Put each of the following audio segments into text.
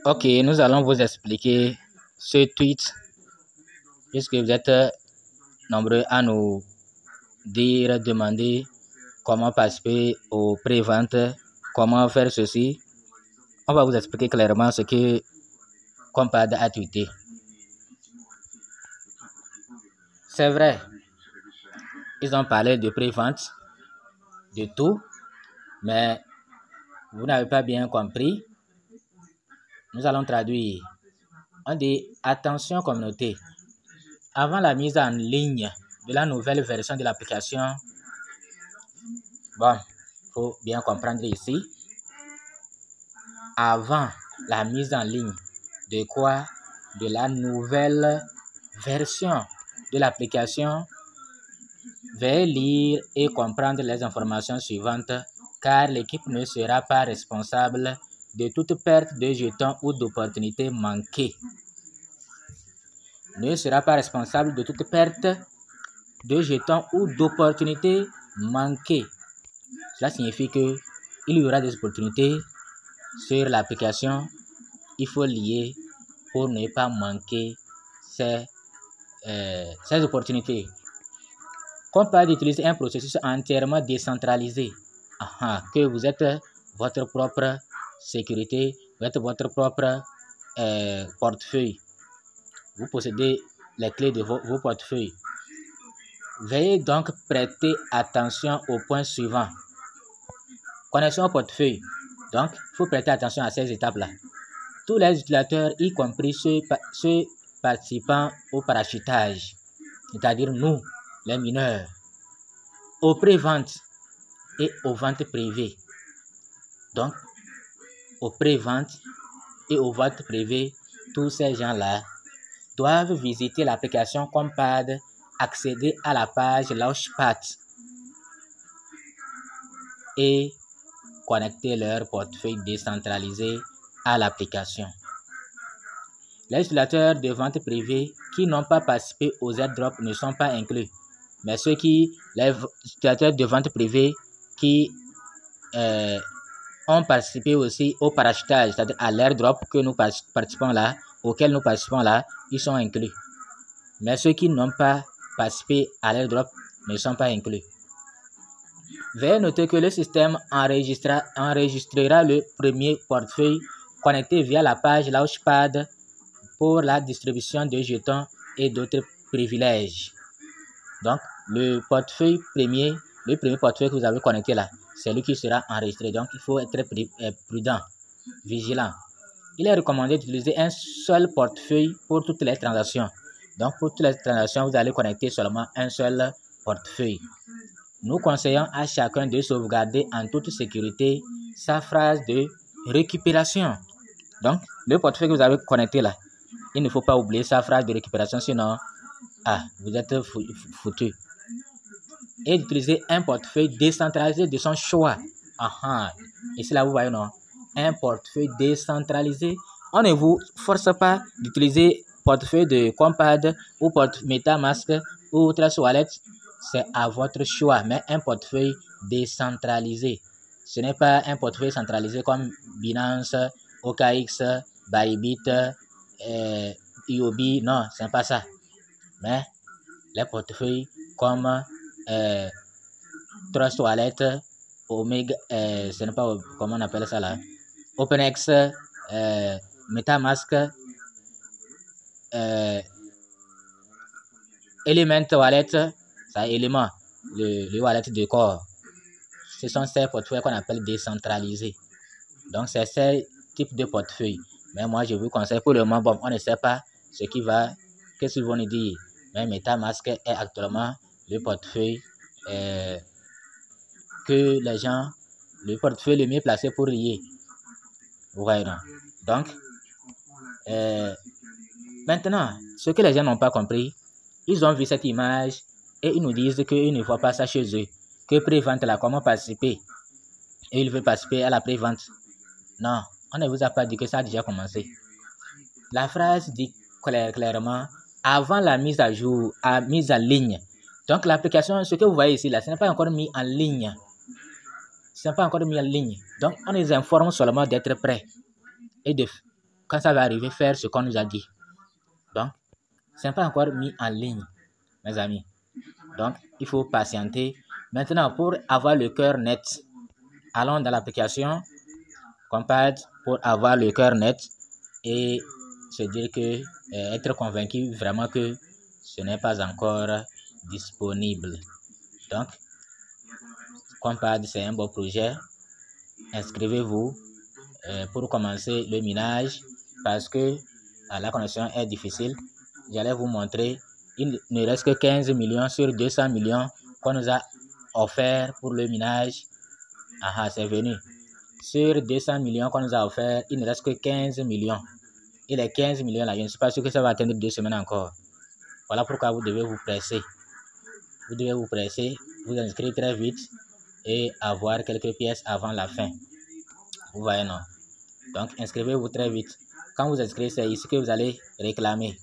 Ok, nous allons vous expliquer ce tweet puisque vous êtes nombreux à nous demander comment participer aux pré-ventes, comment faire ceci. On va vous expliquer clairement ce que Compad a tweeté. C'est vrai, ils ont parlé de pré-vente, de tout, mais vous n'avez pas bien compris. Nous allons traduire. On dit attention communauté. Avant la mise en ligne de la nouvelle version de l'application, bon, il faut bien comprendre ici. Avant la mise en ligne de quoi? De la nouvelle version de l'application, veuillez lire et comprendre les informations suivantes car l'équipe ne sera pas responsable de toute perte de jetons ou d'opportunités manquées. Ne sera pas responsable de toute perte de jetons ou d'opportunités manquées. Cela signifie que il y aura des opportunités sur l'application. Il faut lier pour ne pas manquer ces opportunités. Compad d'utiliser un processus entièrement décentralisé. Que vous êtes votre propre sécurité, vous êtes votre propre portefeuille. Vous possédez les clés de vos portefeuilles. Veuillez donc prêter attention au point suivant. Connexion au portefeuille. Donc, il faut prêter attention à ces étapes-là. Tous les utilisateurs, y compris ceux participant au parachutage, c'est-à-dire nous, les mineurs, aux pré-ventes et aux ventes privées. Donc, aux pré-ventes et aux ventes privées, tous ces gens-là doivent visiter l'application Compad, accéder à la page Launchpad et connecter leur portefeuille décentralisé à l'application. Les utilisateurs de vente privée qui n'ont pas participé aux airdrops ne sont pas inclus. Mais les utilisateurs de vente privée qui ont participé aussi au parachutage, c'est-à-dire à l'airdrop que nous participons là, auquel nous participons là, ils sont inclus. Mais ceux qui n'ont pas participé à l'airdrop ne sont pas inclus. Veuillez noter que le système enregistrera le premier portefeuille connecté via la page Launchpad pour la distribution de jetons et d'autres privilèges. Donc, le premier portefeuille que vous avez connecté là, c'est lui qui sera enregistré. Donc, il faut être prudent, vigilant. Il est recommandé d'utiliser un seul portefeuille pour toutes les transactions. Donc, pour toutes les transactions, vous allez connecter seulement un seul portefeuille. Nous conseillons à chacun de sauvegarder en toute sécurité sa phrase de récupération. Donc, le portefeuille que vous avez connecté là, il ne faut pas oublier sa phrase de récupération, sinon, vous êtes foutu. Et d'utiliser un portefeuille décentralisé de son choix. Ici là, vous voyez, non? Un portefeuille décentralisé. On ne vous force pas d'utiliser portefeuille de Compad ou MetaMask ou Trust Wallet. C'est à votre choix, mais un portefeuille décentralisé. Ce n'est pas un portefeuille centralisé comme Binance, OKX, Bybit, IOB. Non, ce n'est pas ça. Mais les portefeuilles comme Trust Wallet, Omega, ce n'est pas, comment on appelle ça là, OpenX, MetaMask, Element Wallet, ça élément, le wallet de corps. Ce sont ces portefeuilles qu'on appelle décentralisés. Donc, c'est ces types de portefeuilles. Mais moi, je vous conseille pour le moment, bon, on ne sait pas qu'est-ce qu'ils vont nous dire. Mais MetaMask est actuellement le portefeuille que les gens, le portefeuille le mieux placé pour lier. Vous voyez, non? Donc, maintenant, ce que les gens n'ont pas compris, ils ont vu cette image et ils nous disent qu'ils ne voient pas ça chez eux. Que pré-vente là, comment participer? Et ils veulent participer à la pré-vente. Non, on ne vous a pas dit que ça a déjà commencé. La phrase dit clairement, avant la mise à jour, mise en ligne. Donc l'application, ce que vous voyez ici, là, ce n'est pas encore mis en ligne. Ce n'est pas encore mis en ligne. Donc on les informe seulement d'être prêts et de quand ça va arriver, faire ce qu'on nous a dit. Donc, ce n'est pas encore mis en ligne, mes amis. Donc, il faut patienter. Maintenant, pour avoir le cœur net, allons dans l'application Compad pour avoir le cœur net et se dire que, être convaincu vraiment que ce n'est pas encore disponible. Donc, Compad, c'est un beau projet. Inscrivez-vous pour commencer le minage parce que la connexion est difficile. J'allais vous montrer, il ne reste que 15 millions sur 200 millions qu'on nous a offert pour le minage. C'est venu. Sur 200 millions qu'on nous a offert, il ne reste que 15 millions. Et les 15 millions là, je ne suis pas sûr que ça va atteindre 2 semaines encore. Voilà pourquoi vous devez vous presser. Vous devez vous presser, vous inscrire très vite et avoir quelques pièces avant la fin. Vous voyez, non? Donc, inscrivez-vous très vite. Quand vous inscrivez, c'est ici que vous allez réclamer.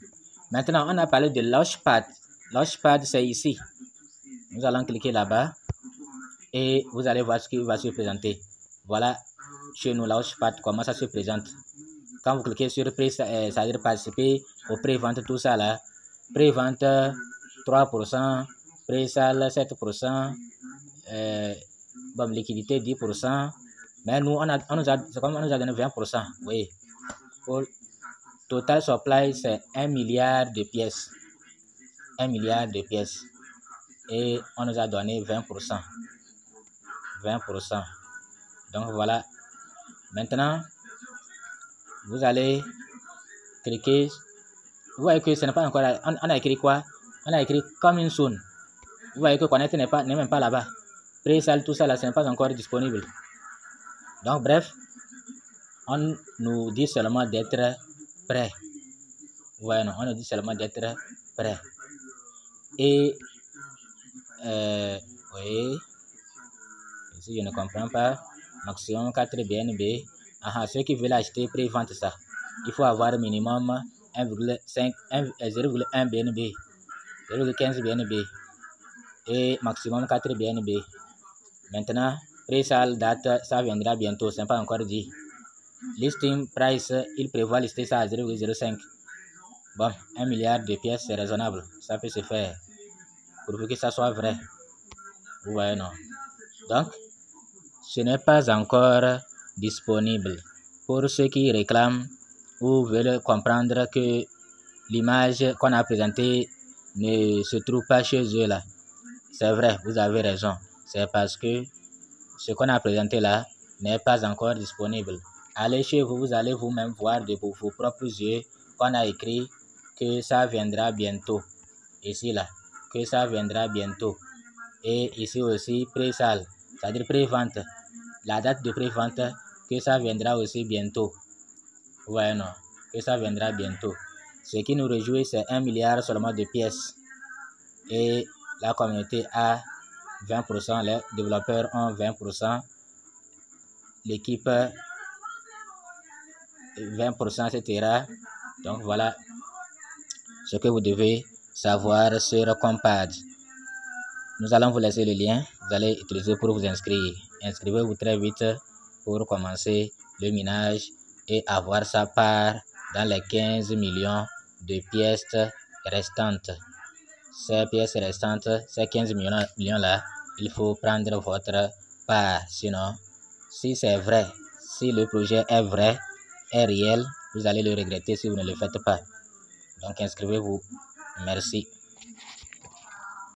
Maintenant, on a parlé de Launchpad. Launchpad, c'est ici. Nous allons cliquer là-bas et vous allez voir ce qui va se présenter. Voilà, chez nous, Launchpad, comment ça se présente. Quand vous cliquez sur pré, c'est-à-dire participer au pré-vente, tout ça là. Pré-vente 3%, pré-sale 7%, liquidité 10%. Mais nous, on nous a donné 20%. Oui. Pour total supply, c'est 1 milliard de pièces. 1 milliard de pièces. Et on nous a donné 20%. 20%. Donc voilà. Maintenant, vous allez cliquer. Vous voyez que ce n'est pas encore. On a écrit quoi? On a écrit coming soon. Vous voyez que connect n'est même pas là-bas. Pré-sale, tout ça là, ce n'est pas encore disponible. Donc bref, on nous dit seulement d'être prêt. Ouais, non, on nous dit seulement d'être prêt. Et oui, ici je ne comprends pas. Maximum 4 BNB. Ceux qui veulent acheter pré-vente ça, il faut avoir minimum 0,1 BNB, 0,15 BNB et maximum 4 BNB. Maintenant, pré-sale date, ça viendra bientôt, ce n'est pas encore dit. Listing price, il prévoit lister ça à 0,05. Bon, 1 milliard de pièces, c'est raisonnable. Ça peut se faire. Pour que ça soit vrai. Vous voyez, non? Donc, ce n'est pas encore disponible. Pour ceux qui réclament ou veulent comprendre que l'image qu'on a présentée ne se trouve pas chez eux là. C'est vrai, vous avez raison. C'est parce que ce qu'on a présenté là n'est pas encore disponible. Allez chez vous, vous allez vous-même voir de vos propres yeux qu'on a écrit que ça viendra bientôt. Ici là, que ça viendra bientôt. Et ici aussi, pré-sale, c'est-à-dire pré-vente. La date de pré-vente, que ça viendra aussi bientôt. Ouais, non, que ça viendra bientôt. Ce qui nous réjouit, c'est 1 milliard seulement de pièces. Et la communauté a 20%, les développeurs ont 20%, l'équipe 20%, etc. Donc voilà ce que vous devez savoir sur Compad. Nous allons vous laisser le lien, vous allez utiliser pour vous inscrire. Inscrivez-vous très vite pour commencer le minage et avoir sa part dans les 15 millions de pièces restantes. Ces pièces restantes, ces 15 millions là, il faut prendre votre part. Sinon, si c'est vrai, si le projet est vrai, est réel, vous allez le regretter si vous ne le faites pas. Donc inscrivez-vous. Merci.